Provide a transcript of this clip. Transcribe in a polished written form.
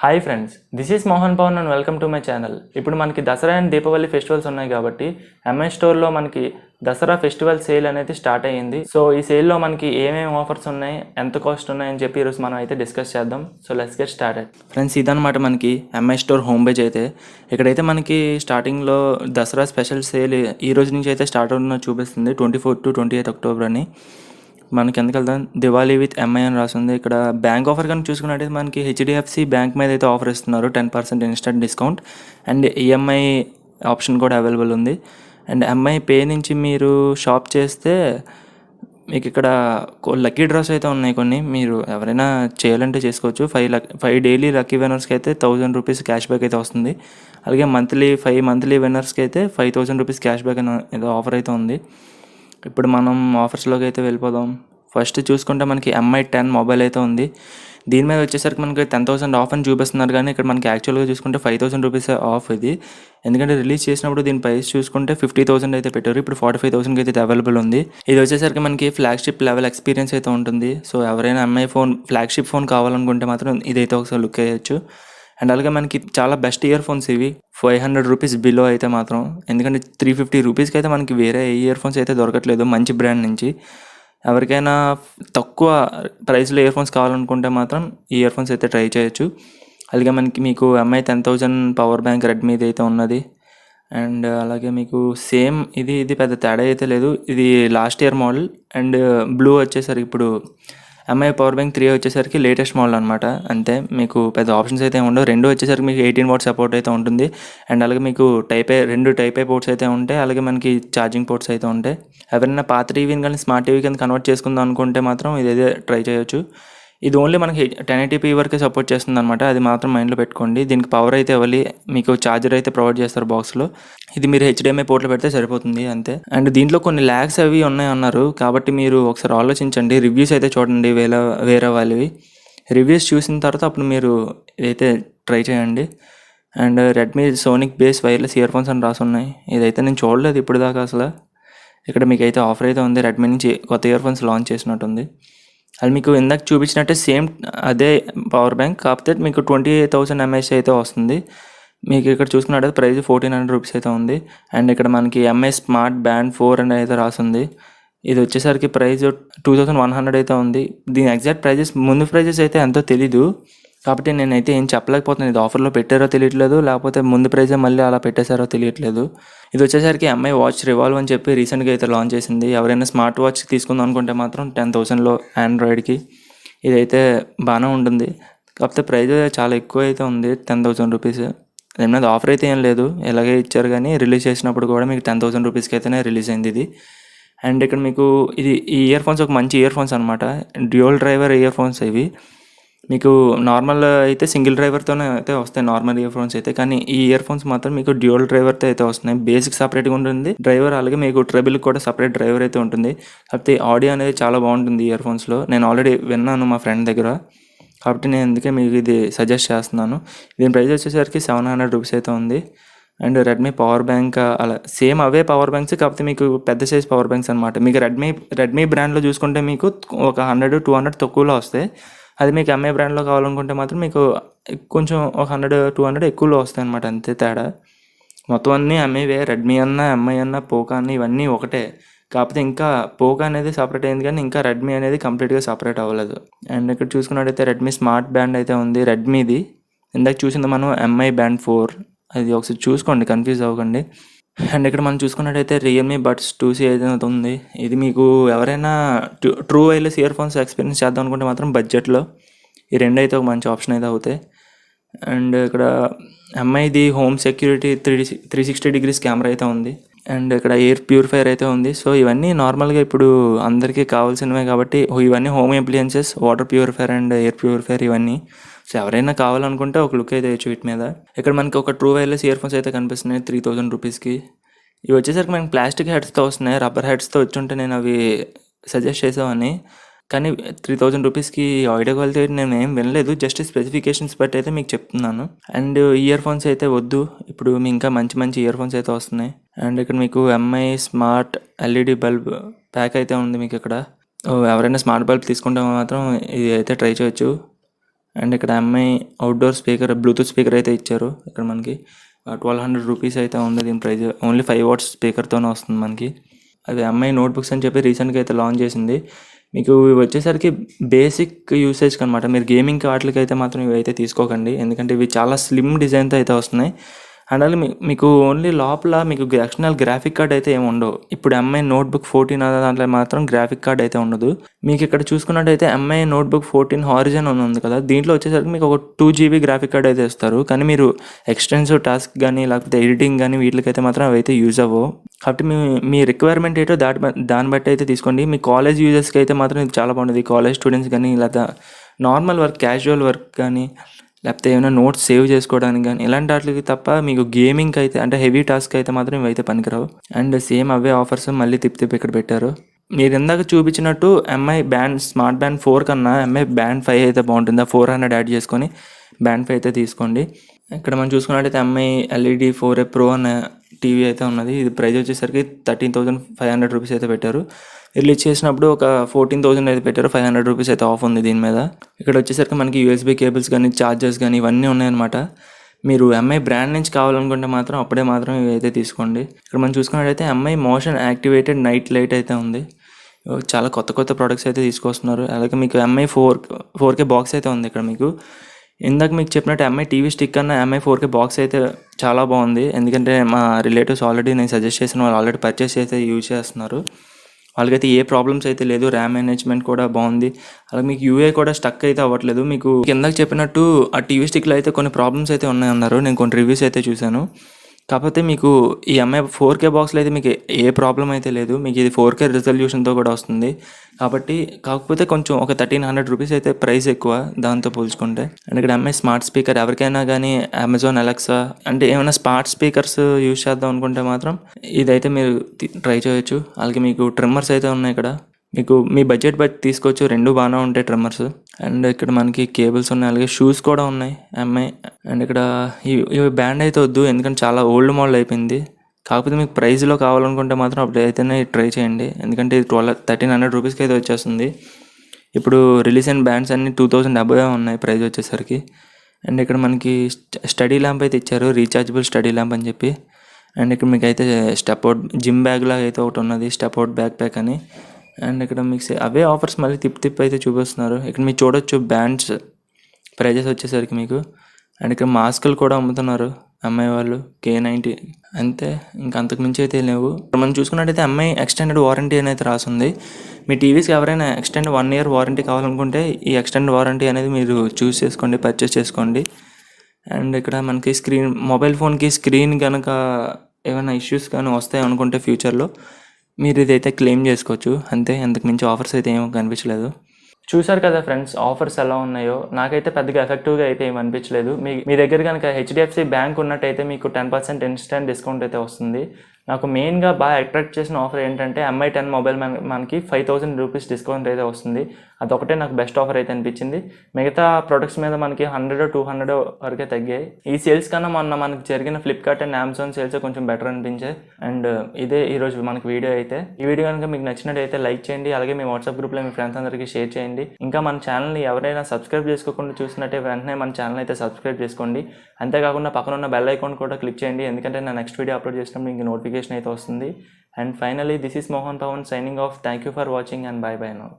Hi friends, this is Mohan Pavan and welcome to my channel. ఇప్పుడు మనకి Dasara and Deepavali festivals ఉన్నాయి కాబట్టి ఎంఐ స్టోర్లో మనకి దసరా ఫెస్టివల్ సేల్ అనేది స్టార్ట్ అయ్యింది. సో ఈ సేల్లో మనకి ఏమేమి ఆఫర్స్ ఉన్నాయి, ఎంత కాస్ట్ ఉన్నాయని చెప్పి ఈరోజు మనం అయితే డిస్కస్ చేద్దాం. So let's get started. Friends, ఇదన్నమాట మనకి ఎంఐ స్టోర్ హోమ్ పేజ్ అయితే. ఇక్కడైతే మనకి స్టార్టింగ్లో దసరా స్పెషల్ సేల్ ఈ రోజు నుంచి అయితే స్టార్ట్ అవుతుందో చూపిస్తుంది, 24 to 28 అక్టోబర్ అని. మనకి ఎందుకు వెళ్దాం, దివాళీ విత్ ఎంఐ అని రాసింది. ఇక్కడ బ్యాంక్ ఆఫర్ కనుక చూసుకున్నట్టయితే మనకి హెచ్డిఎఫ్సి బ్యాంక్ మీద అయితే ఆఫర్ ఇస్తున్నారు, 10% instant discount and EMI option కూడా అవైలబుల్ ఉంది. అండ్ ఎంఐ పే నుంచి మీరు షాప్ చేస్తే మీకు ఇక్కడ లక్కీ డ్రాస్ అయితే ఉన్నాయి కొన్ని, మీరు ఎవరైనా చేయాలంటే చేసుకోవచ్చు. 5 డైలీ లక్కీ విన్నర్స్కి అయితే 1000 రూపీస్ క్యాష్ బ్యాక్ అయితే వస్తుంది. అలాగే 5 మంత్లీ విన్నర్స్కి అయితే 5000 రూపీస్ క్యాష్ బ్యాక్ అని ఏదో ఆఫర్ అయితే ఉంది. ఇప్పుడు మనం ఆఫర్స్లోకి అయితే వెళ్ళిపోదాం. ఫస్ట్ చూసుకుంటే మనకి ఎంఐ 10 మొబైల్ అయితే ఉంది. దీని మీద వచ్చేసరికి మనకి 10,000 ఆఫ్ అని చూపిస్తున్నారు, కానీ ఇక్కడ మనకి యాక్చువల్గా చూసుకుంటే 5,000 రూపీస్ ఆఫ్ ఇది. ఎందుకంటే రిలీజ్ చేసినప్పుడు దీని ప్రైస్ చూసుకుంటే 50,000 అయితే పెట్టారు, ఇప్పుడు 45,000 అయితే అవైలబుల్ ఉంది. ఇది వచ్చేసరికి మనకి ఫ్లాగ్షిప్ లెవెల్ ఎక్స్పీరియన్స్ అయితే ఉంటుంది. సో ఎవరైనా ఎంఐ ఫోన్ ఫ్లాగ్షిప్ ఫోన్ కావాలనుకుంటే మాత్రం ఇదైతే ఒకసారి లుక్ వేయచ్చు. అండ్ అలాగే మనకి చాలా బెస్ట్ ఇయర్ ఫోన్స్ ఇవి, 500 రూపీస్ బిలో అయితే మాత్రం. ఎందుకంటే 350 రూపీస్కి అయితే మనకి వేరే ఇయర్ ఫోన్స్ అయితే దొరకట్లేదు మంచి బ్రాండ్ నుంచి. ఎవరికైనా తక్కువ ప్రైస్లో ఇయర్ ఫోన్స్ కావాలనుకుంటే మాత్రం ఈ ఇయర్ ఫోన్స్ అయితే ట్రై చేయొచ్చు. అలాగే మీకు ఎంఐ 10,000 పవర్ బ్యాంక్ రెడ్మీది అయితే ఉన్నది. అండ్ అలాగే మీకు సేమ్ ఇది పెద్ద తేడా అయితే లేదు, ఇది last year model. And blue వచ్చేసరికి ఇప్పుడు ఎంఐ పవర్ బ్యాంక్ 3 వచ్చేసరికి లేటెస్ట్ మోడల్ అనమాట. అంతే, మీకు పెద్ద ఆప్షన్స్ అయితే ఉండవు. రెండు వచ్చేసరికి మీకు 18 వాట్ సపోర్ట్ అయితే ఉంటుంది. అండ్ అలాగే మీకు రెండు టైప్ ఏ పోర్ట్స్ అయితే ఉంటాయి. అలాగే మనకి ఛార్జింగ్ పోర్ట్స్ అయితే ఉంటాయి. ఎవరైనా పాత టీవీని కానీ స్మార్ట్ టీవీ కింద కన్వర్ట్ చేసుకుందాం అనుకుంటే మాత్రం ఇదైతే ట్రై చేయొచ్చు. ఇది ఓన్లీ మనకి 1080p వరకే సపోర్ట్ చేస్తుంది అనమాట, అది మాత్రం మైండ్లో పెట్టుకోండి. దీనికి పవర్ అయితే ఇవ్వాలి, మీకు ఛార్జర్ అయితే ప్రొవైడ్ చేస్తారు బాక్స్లో. ఇది మీరు హెచ్డిఎంఐ పోర్ట్లో పెడితే సరిపోతుంది అంతే. అండ్ దీంట్లో కొన్ని ల్యాగ్స్ అవి ఉన్నాయన్నారు, కాబట్టి మీరు ఒకసారి ఆలోచించండి. రివ్యూస్ అయితే చూడండి వేరే వాళ్ళవి. రివ్యూస్ చూసిన తర్వాత అప్పుడు మీరు ఇదైతే ట్రై చేయండి. And Redmi sonic base wireless ear phones అని రాసి ఉన్నాయి. ఇదైతే నేను చూడలేదు ఇప్పుడు దాకా అసలు. ఇక్కడ మీకు అయితే ఆఫర్ అయితే ఉంది, రెడ్మీ నుంచి కొత్త ఇయర్ ఫోన్స్ లాంచ్ చేసినట్టుంది. అది మీకు ఇందాక చూపించినట్టే సేమ్ అదే పవర్ బ్యాంక్, కాకపోతే మీకు 28,000 ఎంఏహెచ్ అయితే వస్తుంది. మీకు ఇక్కడ చూసుకున్నట్టయితే ప్రైస్ 1,400 రూపీస్ అయితే ఉంది. అండ్ ఇక్కడ మనకి ఎంఐ స్మార్ట్ బ్యాండ్ 4 అని అయితే రాసింది. ఇది వచ్చేసరికి ప్రైస్ 2,100 అయితే ఉంది. దీని ఎగ్జాక్ట్ ముందు ప్రైజెస్ అయితే ఎంతో తెలీదు, కాబట్టి నేనైతే ఏం చెప్పలేకపోతున్నాను. ఇది ఆఫర్లో పెట్టారో తెలియట్లేదు, లేకపోతే ముందు ప్రైజే మళ్ళీ అలా పెట్టేశారో తెలియట్లేదు. ఇది వచ్చేసరికి ఎంఐ వాచ్ రివాల్వ్ అని చెప్పి రీసెంట్గా అయితే లాంచ్ చేసింది. ఎవరైనా స్మార్ట్ వాచ్ తీసుకుందాం అనుకుంటే మాత్రం 10,000లో ఆండ్రాయిడ్కి ఇదైతే బాగానే ఉంటుంది. కాకపోతే ప్రైస్ చాలా ఎక్కువ అయితే ఉంది, 10,000 రూపీస్. ఏమన్నా ఆఫర్ అయితే ఏం లేదు, ఇలాగే ఇచ్చారు. కానీ రిలీజ్ చేసినప్పుడు కూడా మీకు 10,000 రూపీస్కి అయితేనే రిలీజ్ అయింది ఇది. అండ్ ఇక్కడ మీకు ఈ ఇయర్ ఫోన్స్ ఒక మంచి ఇయర్ ఫోన్స్ అనమాట, డ్యూయల్ డ్రైవర్ ఇయర్ ఫోన్స్ ఇవి. మీకు నార్మల్ అయితే సింగిల్ డ్రైవర్తోనే అయితే వస్తాయి నార్మల్ ఇయర్ ఫోన్స్ అయితే, కానీ ఈ ఇయర్ ఫోన్స్ మాత్రం మీకు డ్యూయల్ డ్రైవర్తో అయితే వస్తున్నాయి. బేసిక్ సపరేట్గా ఉంటుంది డ్రైవర్, అలాగే మీకు ట్రెబుల్ కూడా సపరేట్ డ్రైవర్ అయితే ఉంటుంది. కాకపోతే ఆడియో అనేది చాలా బాగుంటుంది ఇయర్ ఫోన్స్లో. నేను ఆల్రెడీ విన్నాను మా ఫ్రెండ్ దగ్గర, కాబట్టి నేను అందుకే మీకు ఇది సజెస్ట్ చేస్తున్నాను. దీని ప్రైస్ వచ్చేసరికి 700 రూపీస్ అయితే ఉంది. అండ్ రెడ్మీ పవర్ బ్యాంక్ అలా సేమ్ అవే పవర్ బ్యాంక్స్, కాకపోతే మీకు పెద్ద సైజ్ పవర్ బ్యాంక్స్ అనమాట. మీకు రెడ్మీ బ్రాండ్లో చూసుకుంటే మీకు ఒక 100-200 తక్కువలో వస్తాయి. అది మీకు ఎంఐ బ్రాండ్లో కావాలనుకుంటే మాత్రం మీకు కొంచెం ఒక 100-200 ఎక్కువలో వస్తాయి అనమాట, అంతే తేడా. మొత్తం అన్నీ ఎంఐవే, రెడ్మీ అన్నా ఎంఐ అన్నా పోకా అన్నా ఇవన్నీ ఒకటే. కాకపోతే ఇంకా పోకా అనేది సపరేట్ అయింది, కానీ ఇంకా రెడ్మీ అనేది కంప్లీట్గా సపరేట్ అవ్వలేదు. అండ్ ఇక్కడ చూసుకున్నట్టయితే రెడ్మీ స్మార్ట్ బ్యాండ్ అయితే ఉంది రెడ్మీది. ఇందాక చూసింది మనం ఎంఐ బ్యాండ్ 4, అది ఒకసారి చూసుకోండి, కన్ఫ్యూజ్ అవ్వకండి. అండ్ ఇక్కడ మనం చూసుకున్నట్టయితే రియల్మీ బడ్స్ 2C అయితే ఉంది. ఇది మీకు ఎవరైనా true wireless ear phones experience చేద్దాం అనుకుంటే మాత్రం బడ్జెట్లో ఈ రెండు అయితే ఒక మంచి ఆప్షన్ అయితే అవుతాయి. అండ్ ఇక్కడ ఎంఐది హోమ్ సెక్యూరిటీ 360 డిగ్రీస్ కెమెరా అయితే ఉంది. అండ్ ఇక్కడ ఎయిర్ ప్యూరిఫైయర్ అయితే ఉంది. సో ఇవన్నీ నార్మల్గా ఇప్పుడు అందరికీ కావాల్సినవే కాబట్టి ఇవన్నీ home appliances, water purifier and air purifier ఇవన్నీ. సో ఎవరైనా కావాలనుకుంటే ఒక లుక్ అయితే వేయచ్చు వీటి మీద. ఇక్కడ మనకి ఒక ట్రూ వైర్లెస్ ఇయర్ ఫోన్స్ అయితే కనిపిస్తున్నాయి 3,000 రూపీస్కి. ఇవి వచ్చేసరికి మనకి ప్లాస్టిక్ హెడ్స్తో వస్తున్నాయి, రబ్బర్ హెడ్స్తో వచ్చుంటే నేను అవి సజెస్ట్ చేసామని. కానీ 3,000 రూపీస్కి ఆడియో క్వాలిటీ నేను ఏం వినలేదు, జస్ట్ స్పెసిఫికేషన్స్ బట్టి అయితే మీకు చెప్తున్నాను. అండ్ ఇయర్ ఫోన్స్ అయితే వద్దు, ఇప్పుడు మీ ఇంకా మంచి మంచి ఇయర్ ఫోన్స్ అయితే వస్తున్నాయి. అండ్ ఇక్కడ మీకు MI smart LED bulb pack అయితే ఉంది మీకు ఇక్కడ. ఎవరైనా స్మార్ట్ బల్బ్ తీసుకుంటే మాత్రం ఇది అయితే ట్రై చేయొచ్చు. అండ్ ఇక్కడ MI outdoor speaker Bluetooth speaker అయితే ఇచ్చారు. ఇక్కడ మనకి 1200 రూపీస్ అయితే ఉంది దీని ప్రైస్. ఓన్లీ 5 వాట్స్ స్పీకర్తోనే వస్తుంది మనకి. అది ఎంఐ నోట్బుక్స్ అని చెప్పి రీసెంట్గా అయితే లాంచ్ చేసింది. మీకు ఇవి వచ్చేసరికి బేసిక్ యూసేజ్కి అనమాట. మీరు గేమింగ్కి వాటికి అయితే మాత్రం ఇవి అయితే తీసుకోకండి, ఎందుకంటే ఇవి చాలా స్లిమ్ డిజైన్తో అయితే వస్తున్నాయి. అండ్ అలాగే మీకు ఓన్లీ లోపల మీకు ఎక్స్టర్నల్ గ్రాఫిక్ కార్డ్ అయితే ఏమి ఉండవు. ఇప్పుడు ఎంఐ నోట్బుక్ 14 దాంట్లో మాత్రం గ్రాఫిక్ కార్డ్ అయితే ఉండదు. మీకు ఇక్కడ చూసుకున్నట్టయితే ఎంఐ నోట్బుక్ 14 హారిజన్ అని ఉంది కదా, దీంట్లో వచ్చేసరికి మీకు ఒక 2 GB గ్రాఫిక్ కార్డ్ అయితే ఇస్తారు. కానీ మీరు ఎక్స్టెన్సివ్ టాస్క్ కానీ లేకపోతే ఎడిటింగ్ కానీ వీటికైతే మాత్రం అవి అయితే యూజ్ అవ్వవు. కాబట్టి మీ రిక్వైర్మెంట్ ఏంటో దాన్ని బట్టి అయితే తీసుకోండి. మీ కాలేజ్ యూజర్స్కి అయితే మాత్రం ఇది చాలా బాగుంటుంది. కాలేజ్ స్టూడెంట్స్ కానీ లేదా నార్మల్ వర్క్, క్యాజువల్ వర్క్ కానీ లేకపోతే ఏమైనా నోట్స్ సేవ్ చేసుకోవడానికి కానీ ఇలాంటి వాటికి తప్ప మీకు గేమింగ్కి అయితే అంటే హెవీ టాస్క్ అయితే మాత్రం ఇవైతే పనికిరావు. అండ్ సేమ్ అవే ఆఫర్స్ మళ్ళీ తిప్పి ఇక్కడ పెట్టారు. మీరు ఇందాక చూపించినట్టు ఎంఐ బ్యాండ్ స్మార్ట్ బ్యాండ్ 4 కన్నా ఎంఐ బ్యాండ్ 5 అయితే బాగుంటుంది. 400 యాడ్ చేసుకొని బ్యాండ్ 5 అయితే తీసుకోండి. ఇక్కడ మనం చూసుకున్నట్టయితే ఎంఐ ఎల్ఈడి 4A ప్రో అనే టీవీ అయితే ఉన్నది. ఇది ప్రైస్ వచ్చేసరికి 13,500 రూపీస్ అయితే పెట్టారు. రిలీజ్ చేసినప్పుడు ఒక 14,000 అయితే పెట్టారు. 500 రూపీస్ అయితే ఆఫ్ ఉంది దీని మీద. ఇక్కడ వచ్చేసరికి మనకి యూఎస్బీ కేబుల్స్ కానీ ఛార్జర్స్ కానీ ఇవన్నీ ఉన్నాయన్నమాట. మీరు ఎంఐ బ్రాండ్ నుంచి కావాలనుకుంటే మాత్రం అప్పుడే మాత్రం ఇవి అయితే తీసుకోండి. ఇక్కడ మనం చూసుకున్నట్టయితే MI motion activated night light అయితే ఉంది. చాలా కొత్త ప్రొడక్ట్స్ అయితే తీసుకొస్తున్నారు. అలాగే మీకు ఎంఐ 4K బాక్స్ అయితే ఉంది. ఇక్కడ మీకు ఇందాక మీకు చెప్పినట్టు ఎంఐ టీవీ స్టిక్ కన్నా ఎంఐ 4K బాక్స్ అయితే చాలా బాగుంది. ఎందుకంటే మా రిలేటివ్స్ ఆల్రెడీ నేను సజెస్ట్ చేసిన వాళ్ళు ఆల్రెడీ పర్చేస్ అయితే యూజ్ చేస్తున్నారు. వాళ్ళకైతే ఏ ప్రాబ్లమ్స్ అయితే లేదు. ర్యామ్ మేనేజ్మెంట్ కూడా బాగుంది. అలాగే మీకు యూఏ కూడా స్టక్ అయితే అవ్వట్లేదు. మీకు ఇందాక చెప్పినట్టు ఆ టీవీ స్టిక్లో అయితే కొన్ని ప్రాబ్లమ్స్ అయితే ఉన్నాయన్నారు. నేను కొన్ని రివ్యూస్ అయితే చూశాను. కాకపోతే మీకు ఈ ఎంఐ 4K బాక్స్లో అయితే మీకు ఏ ప్రాబ్లం అయితే లేదు. మీకు ఇది 4K రిజల్యూషన్తో కూడా వస్తుంది. కాకపోతే కొంచెం ఒక 1300 రూపీస్ అయితే ప్రైస్ ఎక్కువ దాంతో పోల్చుకుంటే. అండ్ ఇక్కడ ఎంఐ స్మార్ట్ స్పీకర్ ఎవరికైనా కానీ అమెజాన్ అలెక్సా అంటే ఏమైనా స్మార్ట్ స్పీకర్స్ యూజ్ చేద్దాం అనుకుంటే మాత్రం ఇదైతే మీరు ట్రై చేయొచ్చు. అలాగే మీకు ట్రిమ్మర్స్ అయితే ఉన్నాయి. ఇక్కడ మీకు మీ బడ్జెట్ బట్టి తీసుకోవచ్చు. రెండు బాగానే ఉంటాయి ట్రిమ్మర్స్. అండ్ ఇక్కడ మనకి కేబుల్స్ ఉన్నాయి. అలాగే షూస్ కూడా ఉన్నాయి ఎంఐ. అండ్ ఇక్కడ ఇవి బ్యాండ్ అయితే వద్దు, ఎందుకంటే చాలా ఓల్డ్ మోడల్ అయిపోయింది. కాకపోతే మీకు ప్రైస్లో కావాలనుకుంటే మాత్రం అప్పుడైతేనే ట్రై చేయండి, ఎందుకంటే ఇది 1300 రూపీస్కి అయితే వచ్చేస్తుంది. ఇప్పుడు రిలీజ్ అయిన బ్యాండ్స్ అన్నీ 2000 అబోవ్ ఉన్నాయి ప్రైస్ వచ్చేసరికి. అండ్ ఇక్కడ మనకి స్టడీ ల్యాంప్ అయితే ఇచ్చారు, రీఛార్జబుల్ స్టడీ ల్యాంప్ అని చెప్పి. అండ్ ఇక్కడ మీకు అయితే స్టెప్ అవుట్ జిమ్ బ్యాగ్ లాగా అయితే ఒకటి ఉన్నది, స్టెప్ అవుట్ బ్యాక్ ప్యాక్ అని. అండ్ ఇక్కడ మీకు అవే ఆఫర్స్ మళ్ళీ తిప్పి అయితే చూపిస్తున్నారు. ఇక్కడ మీరు చూడొచ్చు బ్యాండ్స్ ప్రైజెస్ వచ్చేసరికి మీకు. అండ్ ఇక్కడ మాస్కులు కూడా అమ్ముతున్నారు ఎంఐ వాళ్ళు, K90 అంతే, ఇంకా అంతకుమించి అయితే లేవు. ఇప్పుడు మనం చూసుకున్నట్టయితే ఎంఐ ఎక్స్టెండెడ్ వారంటీ అనేది రాసింది. మీ టీవీస్కి ఎవరైనా ఎక్స్టెండ్ 1 year వారంటీ కావాలనుకుంటే ఈ ఎక్స్టెండ్ వారంటీ అనేది మీరు చూస్ చేసుకోండి, పర్చేస్ చేసుకోండి. అండ్ ఇక్కడ మనకి మొబైల్ ఫోన్కి స్క్రీన్ కనుక ఏమైనా ఇష్యూస్ కానీ వస్తాయి అనుకుంటే ఫ్యూచర్లో మీరు ఇదైతే క్లెయిమ్ చేసుకోవచ్చు. అంతే, అంతకు మించి ఆఫర్స్ అయితే ఏమీ కనిపించలేదు. చూసారు కదా ఫ్రెండ్స్, ఆఫర్స్ ఎలా ఉన్నాయో. నాకైతే పెద్దగా ఎఫెక్టివ్గా అయితే ఏమి అనిపించలేదు. మీ దగ్గర కనుక HDFC బ్యాంక్ ఉన్నట్టయితే మీకు 10% ఇన్స్టెంట్ డిస్కౌంట్ అయితే వస్తుంది. నాకు మెయిన్గా బాగా అట్రాక్ట్ చేసిన ఆఫర్ ఏంటంటే ఎంఐ 10 మొబైల్ మనకి 5000 రూపీస్ డిస్కౌంట్ అయితే వస్తుంది. అదొకటే నాకు బెస్ట్ ఆఫర్ అయితే అనిపించింది. మిగతా ప్రొడక్ట్స్ మీద మనకి 100-200 వరకే తగ్గాయి. ఈ సేల్స్ కన్నా మొన్న మనకి జరిగిన ఫ్లిప్కార్ట్ అండ్ అమెజాన్ సేల్స్ కొంచెం బెటర్ అనిపించాయి. అండ్ ఇదే ఈరోజు మనకి వీడియో అయితే. ఈ వీడియో కనుక మీకు నచ్చినట్టయితే లైక్ చేయండి. అలాగే మీ వాట్సాప్ గ్రూప్లో మీ ఫ్రెండ్స్ అందరికీ షేర్ చేయండి. ఇంకా మన ఛానల్ని ఎవరైనా సబ్స్క్రైబ్ చేసుకోకుండా చూసినట్టే వెంటనే మన ఛానల్ అయితే సబ్స్క్రైబ్ చేసుకోండి. అంతేకాకుండా పక్కన ఉన్న బెల్ ఐకాన్ కూడా క్లిక్ చేయండి, ఎందుకంటే నా నెక్స్ట్ వీడియో అప్లోడ్ చేసినప్పుడు మీకు నోటిఫికేషన్ అయితే వస్తుంది. And finally this is Mohan Pavan signing off. Thank you for watching and bye bye now.